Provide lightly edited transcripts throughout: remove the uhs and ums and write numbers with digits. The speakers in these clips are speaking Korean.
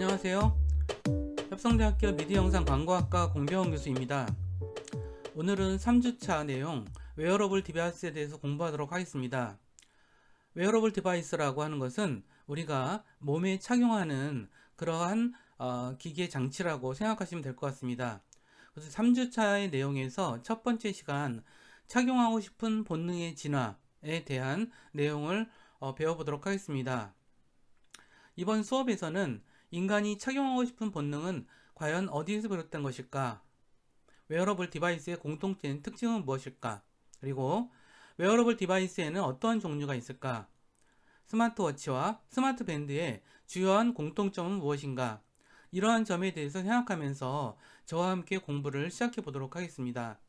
안녕하세요. 협성대학교 미디어영상 광고학과 공병원 교수입니다. 오늘은 3주차 내용 웨어러블 디바이스에 대해서 공부하도록 하겠습니다. 웨어러블 디바이스라고 하는 것은 우리가 몸에 착용하는 그러한 기계 장치라고 생각하시면 될 것 같습니다. 그래서 3주차의 내용에서 첫 번째 시간 착용하고 싶은 본능의 진화에 대한 내용을 배워보도록 하겠습니다. 이번 수업에서는 인간이 착용하고 싶은 본능은 과연 어디에서 비롯된 것일까? 웨어러블 디바이스의 공통된 특징은 무엇일까? 그리고 웨어러블 디바이스에는 어떠한 종류가 있을까? 스마트워치와 스마트밴드의 주요한 공통점은 무엇인가? 이러한 점에 대해서 생각하면서 저와 함께 공부를 시작해 보도록 하겠습니다.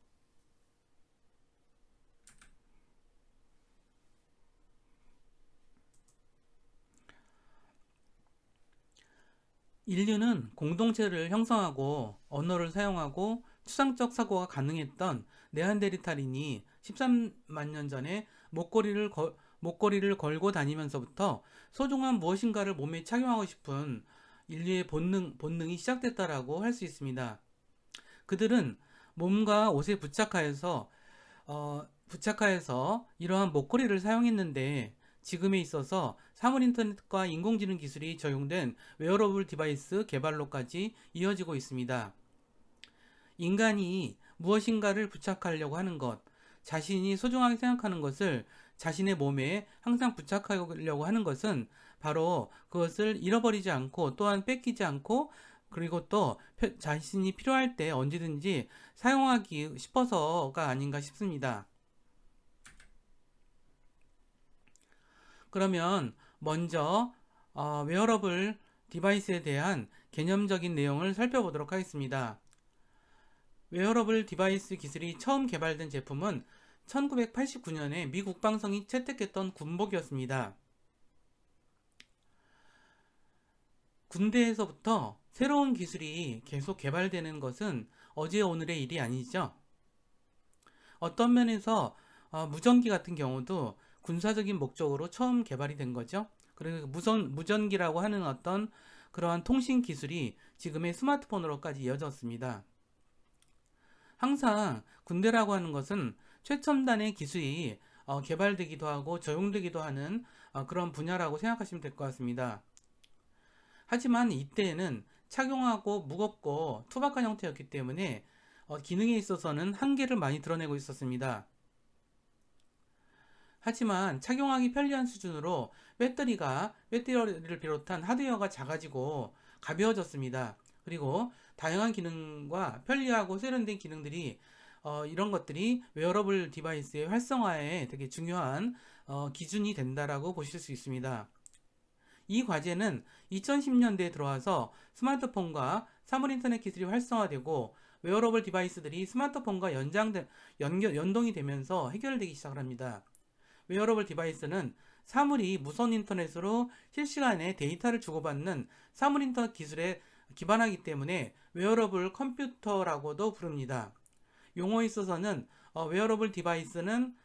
인류는 공동체를 형성하고 언어를 사용하고 추상적 사고가 가능했던 네안데르탈인이 13만 년 전에 목걸이를 걸고 다니면서부터 소중한 무엇인가를 몸에 착용하고 싶은 인류의 본능이 시작됐다라고 할 수 있습니다. 그들은 몸과 옷에 부착하여서 이러한 목걸이를 사용했는데 지금에 있어서 사물인터넷과 인공지능 기술이 적용된 웨어러블 디바이스 개발로까지 이어지고 있습니다. 인간이 무엇인가를 부착하려고 하는 것, 자신이 소중하게 생각하는 것을 자신의 몸에 항상 부착하려고 하는 것은 바로 그것을 잃어버리지 않고 또한 뺏기지 않고 그리고 또 자신이 필요할 때 언제든지 사용하기 싶어서가 아닌가 싶습니다. 그러면 먼저 웨어러블 디바이스에 대한 개념적인 내용을 살펴보도록 하겠습니다. 웨어러블 디바이스 기술이 처음 개발된 제품은 1989년에 미 국방성이 채택했던 군복이었습니다. 군대에서부터 새로운 기술이 계속 개발되는 것은 어제 오늘의 일이 아니죠. 어떤 면에서 무전기 같은 경우도 군사적인 목적으로 처음 개발이 된 거죠. 그리고 무전기라고 하는 어떤 그러한 통신 기술이 지금의 스마트폰으로까지 이어졌습니다. 항상 군대라고 하는 것은 최첨단의 기술이 개발되기도 하고 적용되기도 하는 그런 분야라고 생각하시면 될 것 같습니다. 하지만 이때에는 착용하고 무겁고 투박한 형태였기 때문에 기능에 있어서는 한계를 많이 드러내고 있었습니다. 하지만 착용하기 편리한 수준으로 배터리를 비롯한 하드웨어가 작아지고 가벼워졌습니다. 그리고 다양한 기능과 편리하고 세련된 기능들이 이런 것들이 웨어러블 디바이스의 활성화에 되게 중요한 기준이 된다라고 보실 수 있습니다. 이 과제는 2010년대에 들어와서 스마트폰과 사물인터넷 기술이 활성화되고 웨어러블 디바이스들이 스마트폰과 연동이 되면서 해결되기 시작을 합니다. 웨어러블 디바이스는 사물이 무선 인터넷으로 실시간에 데이터를 주고받는 사물 인터넷 기술에 기반하기 때문에 웨어러블 컴퓨터라고도 부릅니다. 용어에 있어서는 웨어러블 디바이스는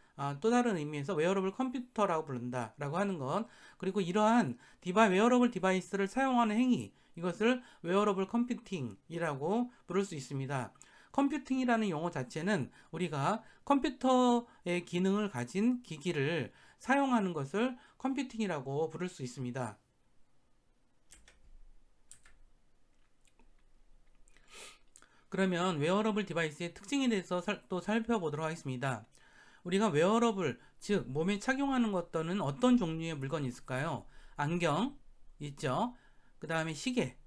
또 다른 의미에서 웨어러블 컴퓨터라고 부른다 라고 하는 것, 그리고 이러한 웨어러블 디바이스를 사용하는 행위, 이것을 웨어러블 컴퓨팅이라고 부를 수 있습니다. 컴퓨팅이라는 용어 자체는 우리가 컴퓨터의 기능을 가진 기기를 사용하는 것을 컴퓨팅이라고 부를 수 있습니다. 그러면 웨어러블 디바이스의 특징에 대해서 또 살펴보도록 하겠습니다. 우리가 웨어러블, 즉 몸에 착용하는 것들은 어떤 종류의 물건이 있을까요? 안경 있죠. 그 다음에 시계,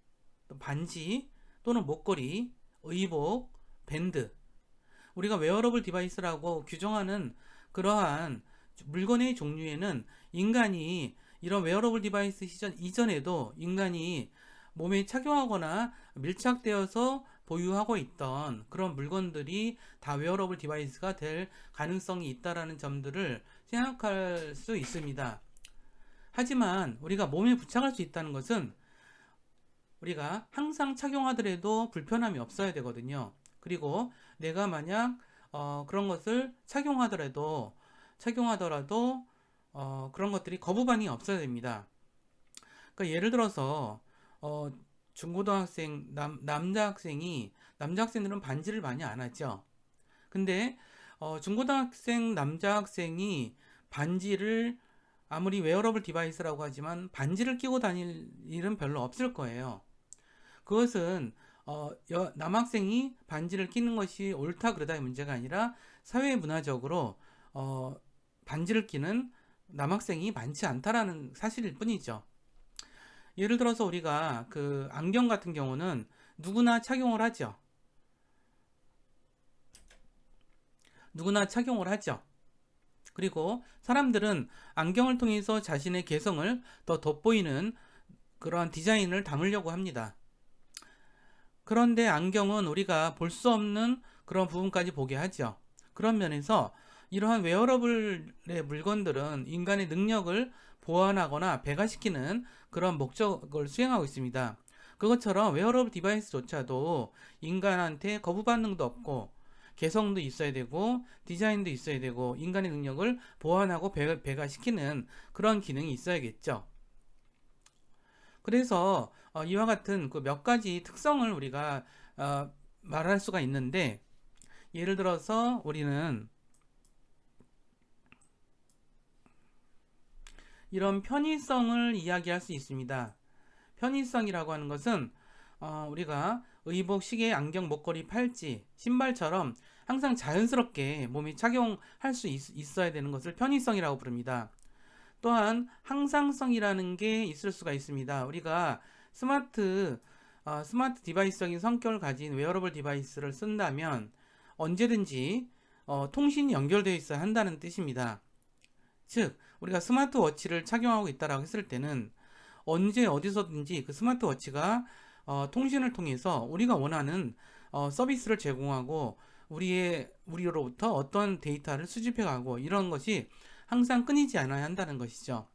또 반지 또는 목걸이, 의복, 밴드. 우리가 웨어러블 디바이스라고 규정하는 그러한 물건의 종류에는 인간이 이런 웨어러블 디바이스 이전에도 인간이 몸에 착용하거나 밀착되어서 보유하고 있던 그런 물건들이 다 웨어러블 디바이스가 될 가능성이 있다라는 점들을 생각할 수 있습니다. 하지만 우리가 몸에 부착할 수 있다는 것은 우리가 항상 착용하더라도 불편함이 없어야 되거든요. 그리고 내가 만약 그런 것을 착용하더라도 그런 것들이 거부반응이 없어야 됩니다. 그러니까 예를 들어서 중고등학생 남자 학생들은 반지를 많이 안 하죠. 근데 중고등학생 남자 학생이 반지를 아무리 웨어러블 디바이스라고 하지만 반지를 끼고 다닐 일은 별로 없을 거예요. 그것은 남학생이 반지를 끼는 것이 옳다 그러다의 문제가 아니라 사회 문화적으로 반지를 끼는 남학생이 많지 않다라는 사실일 뿐이죠. 예를 들어서 우리가 그 안경 같은 경우는 누구나 착용을 하죠. 누구나 착용을 하죠. 그리고 사람들은 안경을 통해서 자신의 개성을 더 돋보이는 그러한 디자인을 담으려고 합니다. 그런데 안경은 우리가 볼 수 없는 그런 부분까지 보게 하죠. 그런 면에서 이러한 웨어러블의 물건들은 인간의 능력을 보완하거나 배가시키는 그런 목적을 수행하고 있습니다. 그것처럼 웨어러블 디바이스조차도 인간한테 거부 반응도 없고 개성도 있어야 되고 디자인도 있어야 되고 인간의 능력을 보완하고 배가시키는 그런 기능이 있어야겠죠. 그래서 이와 같은 그 몇 가지 특성을 우리가 말할 수가 있는데, 예를 들어서 우리는 이런 편의성을 이야기할 수 있습니다. 편의성이라고 하는 것은 우리가 의복, 시계, 안경, 목걸이, 팔찌, 신발처럼 항상 자연스럽게 몸이 착용할 수 있어야 되는 것을 편의성이라고 부릅니다. 또한 항상성이라는 게 있을 수가 있습니다. 우리가 스마트 디바이스적인 성격을 가진 웨어러블 디바이스를 쓴다면 언제든지 통신이 연결되어 있어야 한다는 뜻입니다. 즉 우리가 스마트워치를 착용하고 있다라고 했을 때는 언제 어디서든지 그 스마트워치가 통신을 통해서 우리가 원하는 서비스를 제공하고 우리로부터 어떤 데이터를 수집해가고 이런 것이 항상 끊이지 않아야 한다는 것이죠.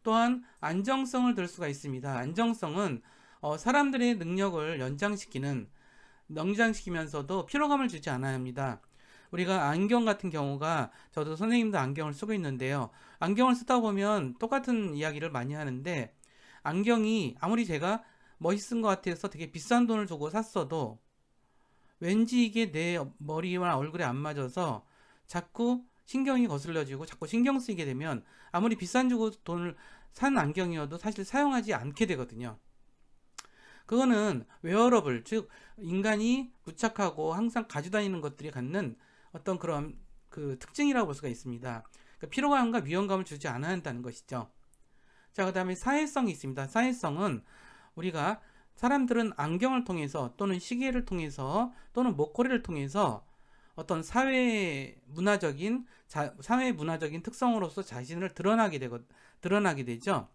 또한 안정성을 들 수가 있습니다. 안정성은 사람들의 능력을 연장시키면서도 피로감을 주지 않아야 합니다. 우리가 안경 같은 경우가, 저도 선생님도 안경을 쓰고 있는데요. 안경을 쓰다 보면 똑같은 이야기를 많이 하는데, 안경이 아무리 제가 멋있은 것 같아서 되게 비싼 돈을 주고 샀어도 왠지 이게 내 머리와 얼굴에 안 맞아서 자꾸 신경이 거슬려지고 자꾸 신경 쓰이게 되면 아무리 비싼 주고 돈을 산 안경이어도 사실 사용하지 않게 되거든요. 그거는 웨어러블, 즉 인간이 부착하고 항상 가지고 다니는 것들이 갖는 어떤 그런 그 특징이라고 볼 수가 있습니다. 그러니까 피로감과 위험감을 주지 않아야 한다는 것이죠. 자, 그 다음에 사회성이 있습니다. 사회성은 우리가 사람들은 안경을 통해서 또는 시계를 통해서 또는 목걸이를 통해서 어떤 사회 문화적인 특성으로서 자신을 드러나게 되죠.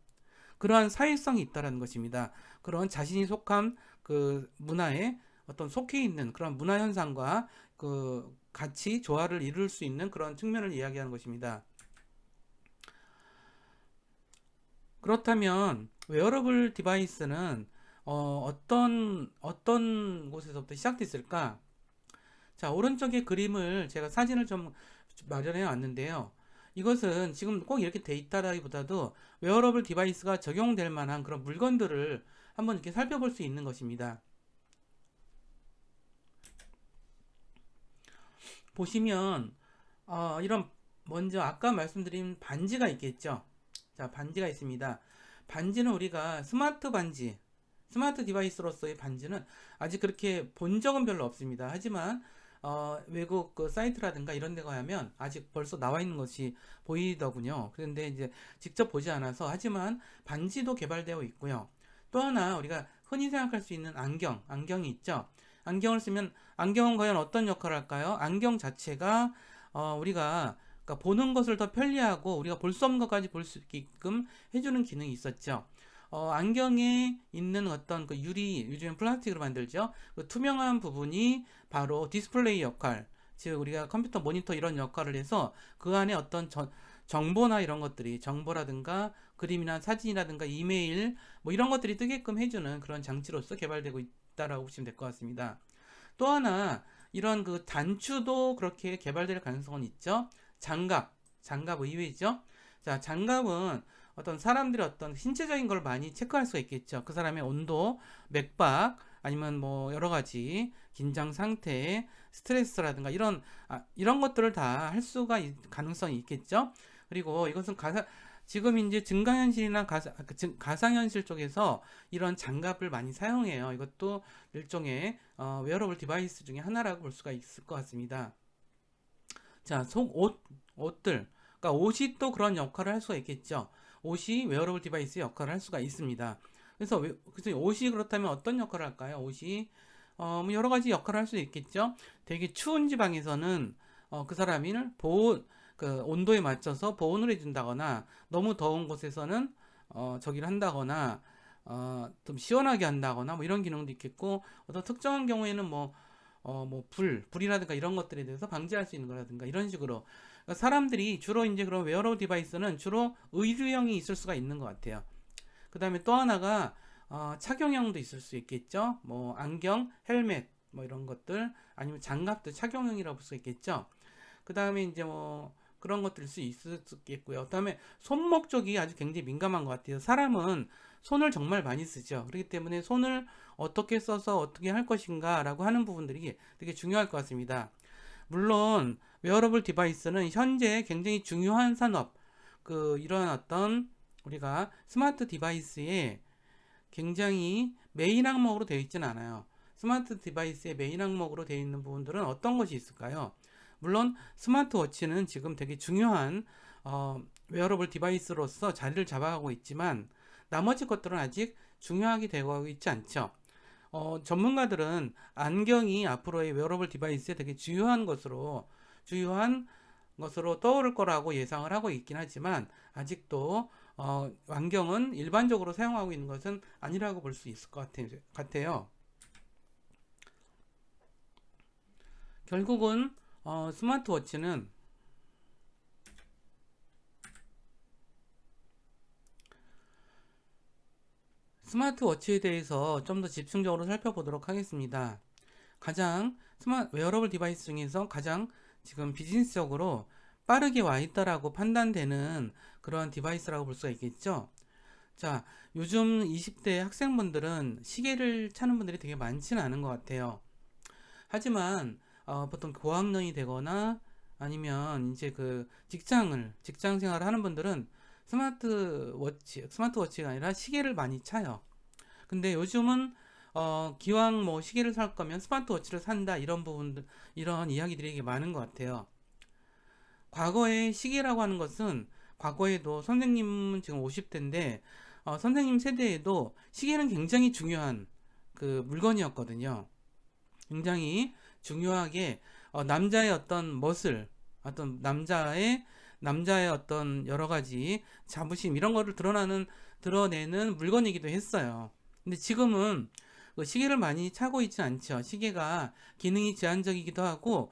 그러한 사회성이 있다는 것입니다. 그런 자신이 속한 그 문화에 어떤 속해 있는 그런 문화 현상과 그 같이 조화를 이룰 수 있는 그런 측면을 이야기하는 것입니다. 그렇다면 웨어러블 디바이스는 어떤 곳에서부터 시작됐을까? 자, 오른쪽에 그림을 제가 사진을 좀 마련해 왔는데요. 이것은 지금 꼭 이렇게 돼 있다라기보다도 웨어러블 디바이스가 적용될 만한 그런 물건들을 한번 이렇게 살펴볼 수 있는 것입니다. 보시면 이런 먼저 아까 말씀드린 반지가 있겠죠. 자, 반지가 있습니다. 반지는 우리가 스마트 디바이스로서의 반지는 아직 그렇게 본 적은 별로 없습니다. 하지만 외국 그 사이트라든가 이런 데 가면 아직 벌써 나와 있는 것이 보이더군요. 그런데 이제 직접 보지 않아서, 하지만 반지도 개발되어 있고요. 또 하나 우리가 흔히 생각할 수 있는 안경이 있죠. 안경을 쓰면 안경은 과연 어떤 역할을 할까요? 안경 자체가 우리가 그러니까 보는 것을 더 편리하고 우리가 볼 수 없는 것까지 볼 수 있게끔 해주는 기능이 있었죠. 안경에 있는 어떤 그 요즘엔 플라스틱으로 만들죠. 그 투명한 부분이 바로 디스플레이 역할, 즉 우리가 컴퓨터 모니터 이런 역할을 해서 그 안에 어떤 정보나 이런 것들이, 정보라든가 그림이나 사진이라든가 이메일 뭐 이런 것들이 뜨게끔 해주는 그런 장치로서 개발되고 있다라고 보시면 될 것 같습니다. 또 하나 이런 그 단추도 그렇게 개발될 가능성은 있죠. 장갑 의외죠. 자, 장갑은 어떤 사람들의 어떤 신체적인 걸 많이 체크할 수가 있겠죠. 그 사람의 온도, 맥박, 아니면 뭐 여러 가지 긴장 상태, 스트레스라든가 이런 것들을 다 할 수가 가능성이 있겠죠. 그리고 이것은 지금 이제 증강현실이나 가상현실 쪽에서 이런 장갑을 많이 사용해요. 이것도 일종의 웨어러블 디바이스 중에 하나라고 볼 수가 있을 것 같습니다. 자, 옷들. 그러니까 옷이 또 그런 역할을 할 수가 있겠죠. 옷이 웨어러블 디바이스 역할을 할 수가 있습니다. 그래서 옷이 그렇다면 어떤 역할을 할까요? 옷이 뭐 여러 가지 역할을 할 수 있겠죠. 되게 추운 지방에서는 그 사람을 그 온도에 맞춰서 보온을 해준다거나, 너무 더운 곳에서는 저기를 한다거나, 좀 시원하게 한다거나 뭐 이런 기능도 있겠고, 어떤 특정한 경우에는 뭐 불이라든가 이런 것들에 대해서 방지할 수 있는 거라든가 이런 식으로, 그러니까 사람들이 주로 이제 그런 웨어러블 디바이스는 주로 의류형이 있을 수가 있는 것 같아요. 그 다음에 또 하나가 착용형도 있을 수 있겠죠. 뭐 안경, 헬멧 뭐 이런 것들, 아니면 장갑도 착용형이라고 볼 수 있겠죠. 그 다음에 이제 뭐 그런 것들일 수 있겠고요. 그 다음에 손목 쪽이 아주 굉장히 민감한 것 같아요. 사람은 손을 정말 많이 쓰죠. 그렇기 때문에 손을 어떻게 써서 어떻게 할 것인가 라고 하는 부분들이 되게 중요할 것 같습니다. 물론 웨어러블 디바이스는 현재 굉장히 중요한 산업, 이런 어떤 우리가 스마트 디바이스에 굉장히 메인 항목으로 되어 있지는 않아요. 스마트 디바이스의 메인 항목으로 되어 있는 부분들은 어떤 것이 있을까요? 물론 스마트워치는 지금 되게 중요한 웨어러블 디바이스로서 자리를 잡아가고 있지만, 나머지 것들은 아직 중요하게 되고 있지 않죠. 전문가들은 안경이 앞으로의 웨어러블 디바이스에 되게 중요한 것으로 떠오를 거라고 예상을 하고 있긴 하지만, 아직도 안경은 일반적으로 사용하고 있는 것은 아니라고 볼 수 있을 것 같아요. 결국은 스마트워치는 스마트워치에 대해서 좀 더 집중적으로 살펴보도록 하겠습니다. 웨어러블 디바이스 중에서 가장 지금 비즈니스적으로 빠르게 와 있다라고 판단되는 그런 디바이스라고 볼 수가 있겠죠. 자, 요즘 20대 학생분들은 시계를 차는 분들이 되게 많지는 않은 것 같아요. 하지만 보통 고학년이 되거나 아니면 이제 직장 생활을 하는 분들은 스마트워치가 아니라 시계를 많이 차요. 근데 요즘은 기왕 뭐 시계를 살 거면 스마트워치를 산다, 이런 이야기들이 많은 것 같아요. 과거에 시계라고 하는 것은, 과거에도 선생님은 지금 50대인데 선생님 세대에도 시계는 굉장히 중요한 그 물건이었거든요. 굉장히 중요하게 남자의 어떤 어떤 남자의 어떤 여러 가지 자부심, 이런 거를 드러내는 물건이기도 했어요. 근데 지금은 그 시계를 많이 차고 있지 않죠. 시계가 기능이 제한적이기도 하고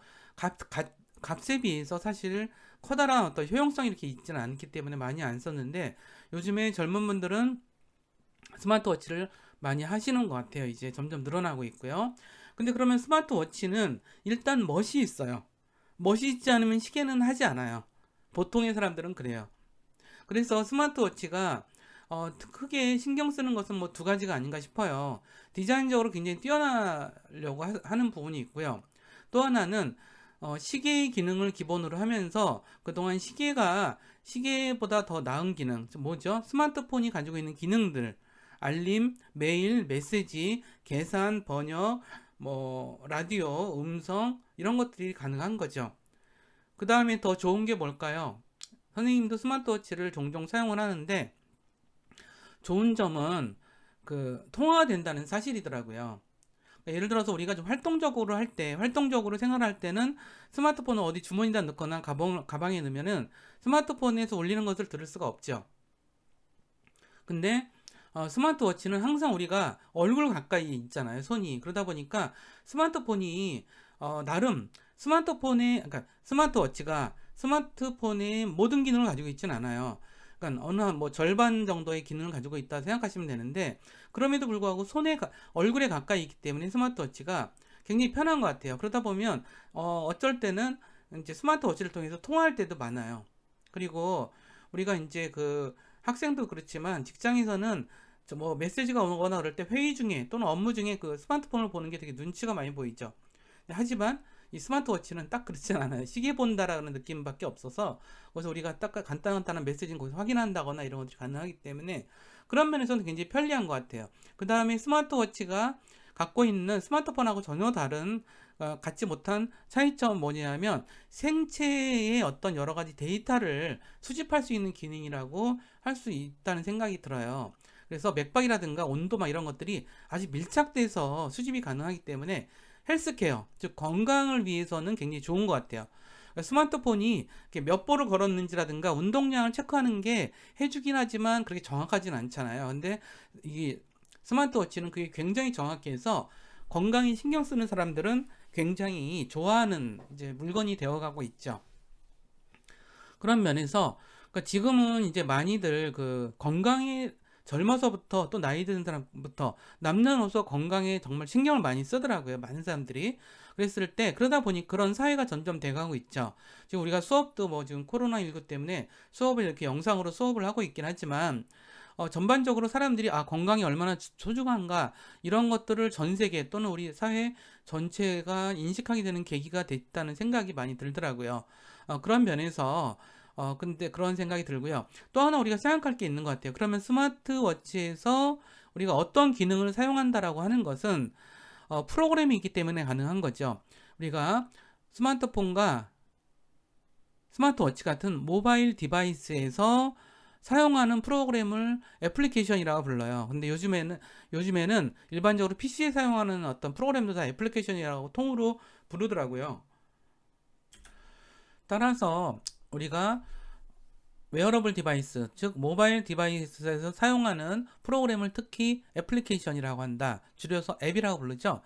값에 비해서 사실 커다란 어떤 효용성이 이렇게 있지는 않기 때문에 많이 안 썼는데, 요즘에 젊은 분들은 스마트워치를 많이 하시는 것 같아요. 이제 점점 늘어나고 있고요. 근데 그러면 스마트워치는 일단 멋이 있어요. 멋이 있지 않으면 시계는 하지 않아요. 보통의 사람들은 그래요. 그래서 스마트워치가 크게 신경 쓰는 것은 뭐 두 가지가 아닌가 싶어요. 디자인적으로 굉장히 뛰어나려고 하는 부분이 있고요. 또 하나는 시계의 기능을 기본으로 하면서 그동안 시계보다 더 나은 기능, 뭐죠? 스마트폰이 가지고 있는 기능들, 알림, 메일, 메시지, 계산, 번역, 뭐 라디오, 음성, 이런 것들이 가능한 거죠. 그 다음에 더 좋은 게 뭘까요? 선생님도 스마트워치를 종종 사용을 하는데, 좋은 점은 통화된다는 사실이더라고요. 예를 들어서 우리가 좀 활동적으로 생활할 때는 스마트폰을 어디 주머니에다 넣거나 가방에 넣으면은 스마트폰에서 울리는 것을 들을 수가 없죠. 근데 스마트워치는 항상 우리가 얼굴 가까이 있잖아요, 손이. 그러다 보니까 스마트폰이 나름 그러니까 스마트워치가 스마트폰의 모든 기능을 가지고 있지는 않아요. 그러니까 어느 한 절반 정도의 기능을 가지고 있다 생각하시면 되는데, 그럼에도 불구하고 얼굴에 가까이 있기 때문에 스마트워치가 굉장히 편한 것 같아요. 그러다 보면 어쩔 때는 이제 스마트워치를 통해서 통화할 때도 많아요. 그리고 우리가 이제 학생도 그렇지만 직장에서는 뭐 메시지가 오거나 그럴 때 회의 중에 또는 업무 중에 그 스마트폰을 보는 게 되게 눈치가 많이 보이죠. 하지만 이 스마트워치는 딱 그렇진 않아요. 시계 본다라는 느낌밖에 없어서 그래서 우리가 딱 간단한 메시지는 거기서 확인한다거나 이런 것들이 가능하기 때문에 그런 면에서는 굉장히 편리한 것 같아요. 그 다음에 스마트워치가 갖고 있는 스마트폰하고 전혀 다른 갖지 못한 차이점은 뭐냐면 생체의 어떤 여러 가지 데이터를 수집할 수 있는 기능이라고 할 수 있다는 생각이 들어요. 그래서 맥박이라든가 온도 이런 것들이 아주 밀착돼서 수집이 가능하기 때문에 헬스케어, 즉 건강을 위해서는 굉장히 좋은 것 같아요. 스마트폰이 몇 보를 걸었는지라든가 운동량을 체크하는 게 해주긴 하지만 그렇게 정확하진 않잖아요. 근데 이 스마트워치는 그게 굉장히 정확히 해서 건강에 신경 쓰는 사람들은 굉장히 좋아하는 이제 물건이 되어가고 있죠. 그런 면에서 그러니까 지금은 이제 많이들 그 건강에 젊어서부터 또 나이 드는 사람부터 남녀노소 건강에 정말 신경을 많이 쓰더라고요. 많은 사람들이. 그랬을 때 그러다 보니 그런 사회가 점점 돼가고 있죠. 지금 우리가 수업도 뭐 지금 코로나19 때문에 수업을 이렇게 영상으로 수업을 하고 있긴 하지만 전반적으로 사람들이 건강이 얼마나 소중한가 이런 것들을 전 세계 또는 우리 사회 전체가 인식하게 되는 계기가 됐다는 생각이 많이 들더라고요. 그런 면에서 근데 그런 생각이 들고요. 또 하나 우리가 생각할 게 있는 것 같아요. 그러면 스마트워치에서 우리가 어떤 기능을 사용한다라고 하는 것은 프로그램이 있기 때문에 가능한 거죠. 우리가 스마트폰과 스마트워치 같은 모바일 디바이스에서 사용하는 프로그램을 애플리케이션이라고 불러요. 근데 요즘에는 일반적으로 PC에 사용하는 어떤 프로그램도 다 애플리케이션이라고 통으로 부르더라고요. 따라서 우리가 웨어러블 디바이스, 즉 모바일 디바이스에서 사용하는 프로그램을 특히 애플리케이션이라고 한다. 줄여서 앱이라고 부르죠.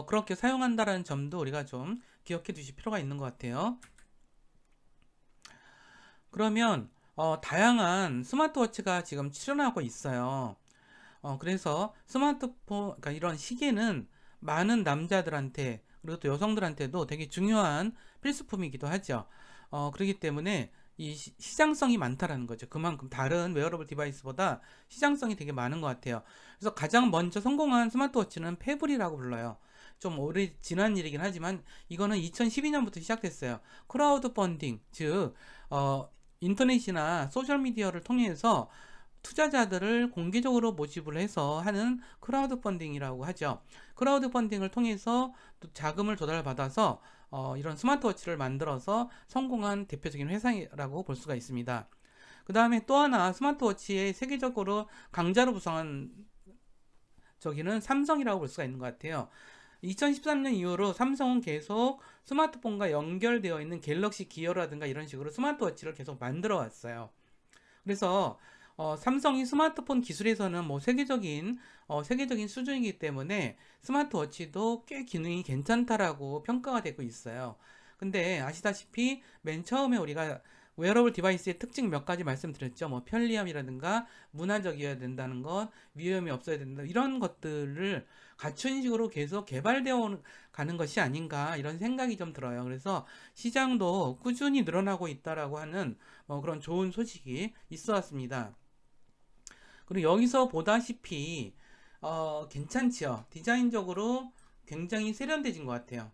그렇게 사용한다라는 점도 우리가 좀 기억해 두실 필요가 있는 것 같아요. 그러면 다양한 스마트워치가 지금 출현하고 있어요. 그래서 스마트폰, 그러니까 이런 시계는 많은 남자들한테 그리고 또 여성들한테도 되게 중요한 필수품이기도 하죠. 그렇기 때문에 이 시장성이 많다라는 거죠. 그만큼 다른 웨어러블 디바이스보다 시장성이 되게 많은 것 같아요. 그래서 가장 먼저 성공한 스마트워치는 페블이라고 불러요. 좀 오래 지난 일이긴 하지만 이거는 2012년부터 시작됐어요. 크라우드 펀딩, 즉 인터넷이나 소셜미디어를 통해서 투자자들을 공개적으로 모집을 해서 하는 크라우드 펀딩이라고 하죠. 크라우드 펀딩을 통해서 또 자금을 조달받아서 이런 스마트워치를 만들어서 성공한 대표적인 회사라고 볼 수가 있습니다. 그 다음에 또 하나 스마트워치의 세계적으로 강자로 부상한 저기는 삼성이라고 볼 수가 있는 것 같아요. 2013년 이후로 삼성은 계속 스마트폰과 연결되어 있는 갤럭시 기어라든가 이런 식으로 스마트워치를 계속 만들어 왔어요. 그래서 삼성이 스마트폰 기술에서는 뭐 세계적인 수준이기 때문에 스마트워치도 꽤 기능이 괜찮다라고 평가가 되고 있어요. 근데 아시다시피 맨 처음에 우리가 웨어러블 디바이스의 특징 몇 가지 말씀드렸죠. 뭐 편리함이라든가 문화적이어야 된다는 것, 위험이 없어야 된다 이런 것들을 갖춘 식으로 계속 개발되어 가는 것이 아닌가 이런 생각이 좀 들어요. 그래서 시장도 꾸준히 늘어나고 있다라고 하는 뭐 그런 좋은 소식이 있어 왔습니다. 그리고 여기서 보다시피 괜찮지요. 디자인적으로 굉장히 세련돼진 것 같아요.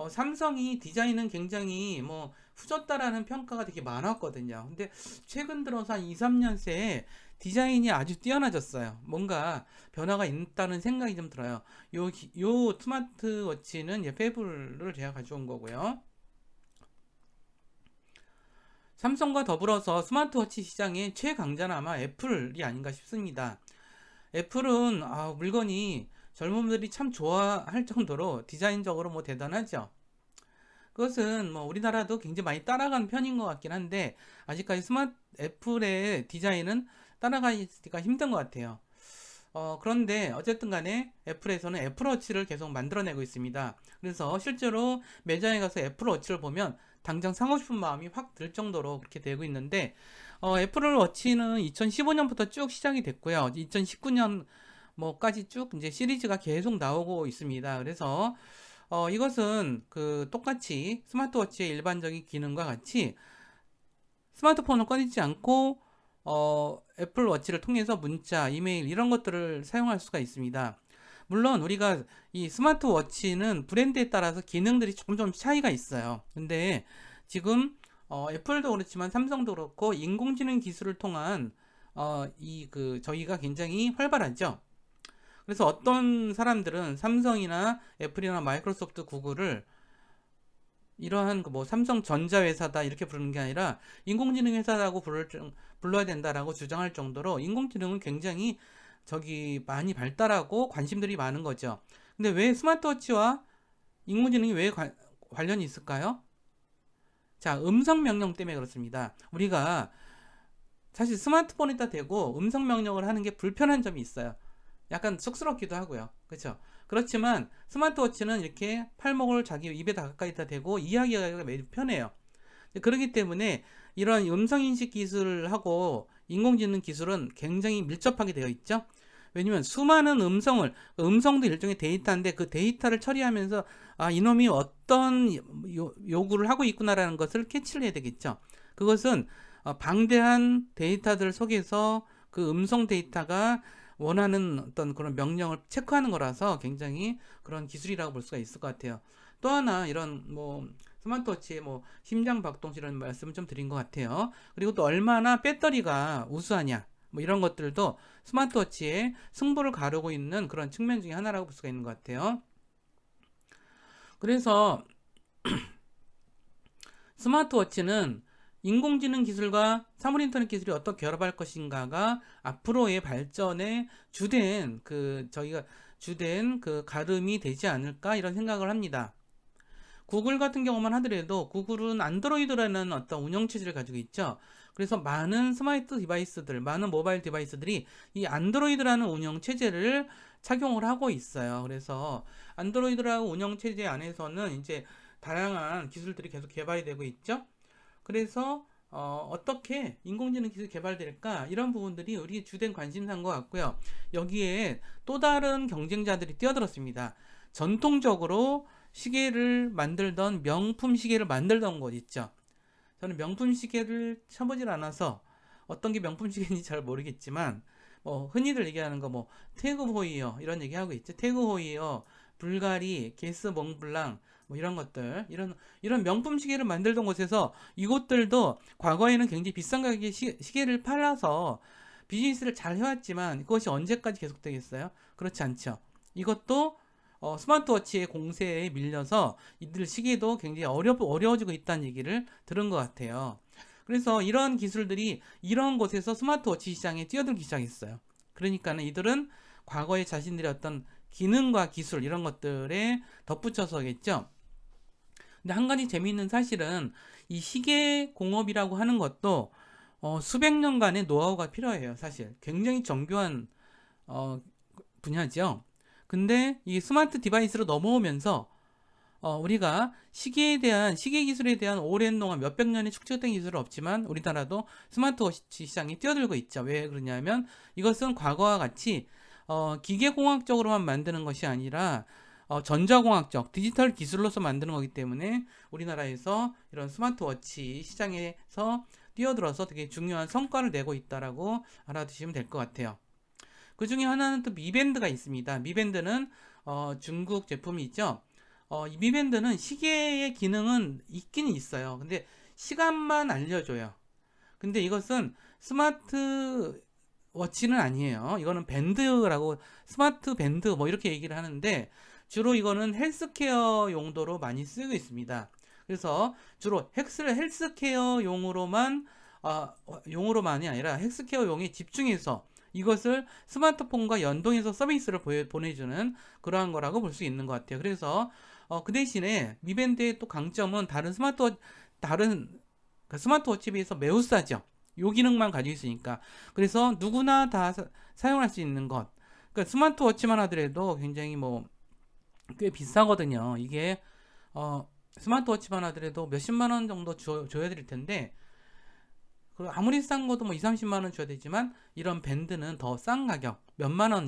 삼성이 디자인은 굉장히 뭐 후졌다라는 평가가 되게 많았거든요. 근데 최근 들어서 한 2, 3년 새에 디자인이 아주 뛰어나졌어요. 뭔가 변화가 있다는 생각이 좀 들어요. 요 스마트워치는 페블을 제가 가져온 거고요. 삼성과 더불어서 스마트워치 시장의 최강자는 아마 애플이 아닌가 싶습니다. 애플은 물건이 젊은 분들이 참 좋아할 정도로 디자인적으로 뭐 대단하죠. 그것은 뭐 우리나라도 굉장히 많이 따라간 편인 것 같긴 한데 아직까지 애플의 디자인은 따라가기가 힘든 것 같아요. 그런데 어쨌든 간에 애플에서는 애플워치를 계속 만들어내고 있습니다. 그래서 실제로 매장에 가서 애플워치를 보면 당장 사고 싶은 마음이 확 들 정도로 그렇게 되고 있는데 애플워치는 2015년부터 쭉 시작이 됐고요. 2019년 뭐까지 쭉 이제 시리즈가 계속 나오고 있습니다. 그래서 이것은 그 똑같이 스마트워치의 일반적인 기능과 같이 스마트폰을 꺼내지 않고 애플워치를 통해서 문자, 이메일 이런 것들을 사용할 수가 있습니다. 물론 우리가 이 스마트워치는 브랜드에 따라서 기능들이 조금 차이가 있어요. 근데 지금 애플도 그렇지만 삼성도 그렇고 인공지능 기술을 통한 저희가 굉장히 활발하죠. 그래서 어떤 사람들은 삼성이나 애플이나 마이크로소프트, 구글을 이러한 뭐 삼성전자 회사다 이렇게 부르는 게 아니라 인공지능 회사라고 불러야 된다라고 주장할 정도로 인공지능은 굉장히 많이 발달하고 관심들이 많은 거죠. 근데 왜 스마트워치와 인공지능이 왜 관련이 있을까요? 자, 음성 명령 때문에 그렇습니다. 우리가 사실 스마트폰에다 대고 음성 명령을 하는 게 불편한 점이 있어요. 약간 쑥스럽기도 하고요. 그렇죠? 그렇지만 스마트워치는 이렇게 팔목을 자기 입에다 가까이다 대고 이야기하기가 매우 편해요. 그렇기 때문에 이런 음성인식 기술하고 인공지능 기술은 굉장히 밀접하게 되어 있죠. 왜냐면 수많은 음성도 일종의 데이터인데 그 데이터를 처리하면서 이놈이 어떤 요구를 하고 있구나라는 것을 캐치를 해야 되겠죠. 그것은 방대한 데이터들 속에서 그 음성 데이터가 원하는 어떤 그런 명령을 체크하는 거라서 굉장히 그런 기술이라고 볼 수가 있을 것 같아요. 또 하나 이런 뭐 스마트워치의 뭐 심장 박동수 이런 말씀을 좀 드린 것 같아요. 그리고 또 얼마나 배터리가 우수하냐 뭐 이런 것들도 스마트워치의 승부를 가르고 있는 그런 측면 중에 하나라고 볼 수가 있는 것 같아요. 그래서 스마트워치는 인공지능 기술과 사물인터넷 기술이 어떻게 결합할 것인가가 앞으로의 발전의 저희가 주된 그 가름이 되지 않을까 이런 생각을 합니다. 구글 같은 경우만 하더라도 구글은 안드로이드라는 어떤 운영체제를 가지고 있죠. 그래서 많은 스마트 디바이스들, 많은 모바일 디바이스들이 이 안드로이드라는 운영체제를 착용을 하고 있어요. 그래서 안드로이드라는 운영체제 안에서는 이제 다양한 기술들이 계속 개발이 되고 있죠. 그래서 어떻게 인공지능 기술이 개발될까 이런 부분들이 우리 주된 관심사인 것 같고요. 여기에 또 다른 경쟁자들이 뛰어들었습니다. 전통적으로 시계를 만들던 명품 시계를 만들던 곳 있죠. 저는 명품 시계를 쳐보질 않아서 어떤 게 명품 시계인지 잘 모르겠지만 흔히들 얘기하는 거 뭐 태그 호이어 이런 얘기하고 있죠. 태그 호이어, 불가리, 게스 몽블랑 뭐 이런 것들 이런 명품 시계를 만들던 곳에서 이곳들도 과거에는 굉장히 비싼 가격에 시계를 팔아서 비즈니스를 잘 해왔지만 그것이 언제까지 계속되겠어요? 그렇지 않죠. 이것도 스마트워치의 공세에 밀려서 이들 시계도 굉장히 어려워지고 있다는 얘기를 들은 것 같아요. 그래서 이런 기술들이 이런 곳에서 스마트워치 시장에 뛰어들기 시작했어요. 그러니까는 이들은 과거에 자신들의 어떤 기능과 기술 이런 것들에 덧붙여서겠죠. 근데 한 가지 재미있는 사실은 이 시계 공업이라고 하는 것도 수백 년간의 노하우가 필요해요. 사실 굉장히 정교한 분야죠. 근데 이 스마트 디바이스로 넘어오면서 우리가 시계 기술에 대한 오랜 동안 몇백 년의 축적된 기술은 없지만 우리나라도 스마트워치 시장이 뛰어들고 있죠. 왜 그러냐면 이것은 과거와 같이 기계공학적으로만 만드는 것이 아니라 전자공학적 디지털 기술로서 만드는 거기 때문에 우리나라에서 이런 스마트워치 시장에서 뛰어들어서 되게 중요한 성과를 내고 있다라고 알아두시면 될 것 같아요. 그 중에 하나는 또 미밴드가 있습니다. 미밴드는 중국 제품이 있죠. 이 미밴드는 시계의 기능은 있긴 있어요. 근데 시간만 알려줘요. 근데 이것은 스마트 워치는 아니에요. 이거는 밴드라고 스마트 밴드 뭐 이렇게 얘기를 하는데 주로 이거는 헬스케어 용도로 많이 쓰고 있습니다. 그래서 주로 헬스케어 용으로만이 아니라 헬스케어 용에 집중해서 이것을 스마트폰과 연동해서 서비스를 보내주는 그러한 거라고 볼 수 있는 것 같아요. 그래서 그 대신에 미밴드의 또 강점은 그 스마트워치에 비해서 매우 싸죠. 요 기능만 가지고 있으니까. 그래서 누구나 다 사용할 수 있는 것. 그러니까 스마트워치만 하더라도 굉장히 꽤 비싸거든요. 이게 스마트워치만 하더라도 몇십만 원 정도 줘야 될 텐데 아무리 싼 것도 2, 30만 원 줘야 되지만 이런 밴드는 더 싼 가격 몇만 원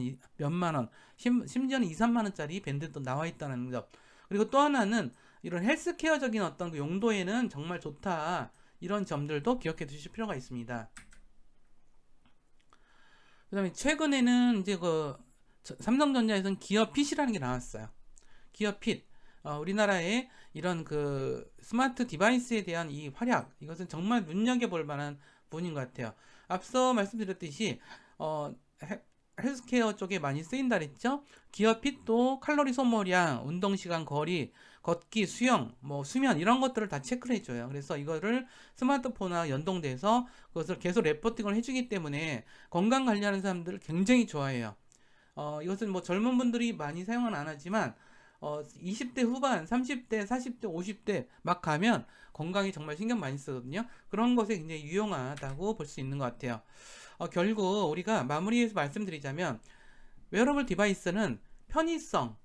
심지어는 2, 3만 원짜리 밴드도 나와 있다는 점. 그리고 또 하나는 이런 헬스케어적인 어떤 그 용도에는 정말 좋다. 이런 점들도 기억해 두실 필요가 있습니다. 그다음에 최근에는 이제 삼성전자에서는 기어핏이라는 게 나왔어요. 기어핏. 우리나라의 이런 그 스마트 디바이스에 대한 이 활약, 이것은 정말 눈여겨볼 만한 부분인 것 같아요. 앞서 말씀드렸듯이 헬스케어 쪽에 많이 쓰인다 그랬죠. 기어핏도 칼로리 소모량, 운동시간, 거리, 걷기, 수영, 수면 이런 것들을 다 체크를 해줘요. 그래서 이거를 스마트폰과 연동돼서 그것을 계속 레포팅을 해주기 때문에 건강 관리하는 사람들을 굉장히 좋아해요. 이것은 젊은 분들이 많이 사용은 안 하지만 20대 후반, 30대, 40대, 50대 막 가면 건강에 정말 신경 많이 쓰거든요. 그런 것에 굉장히 유용하다고 볼 수 있는 것 같아요. 결국 우리가 마무리해서 말씀드리자면 웨어러블 디바이스는 편의성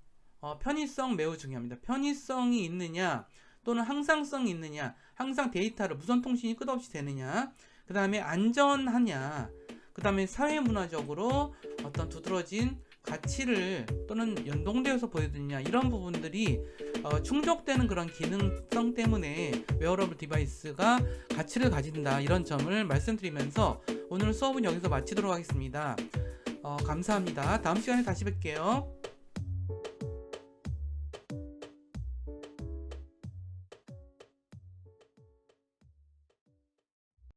매우 중요합니다. 편의성이 있느냐 또는 항상성이 있느냐, 항상 데이터를 무선 통신이 끝없이 되느냐, 그 다음에 안전하냐, 그 다음에 사회문화적으로 어떤 두드러진 가치를 또는 연동되어서 보여주느냐, 이런 부분들이 충족되는 그런 기능성 때문에 웨어러블 디바이스가 가치를 가진다, 이런 점을 말씀드리면서 오늘 수업은 여기서 마치도록 하겠습니다. 감사합니다. 다음 시간에 다시 뵐게요.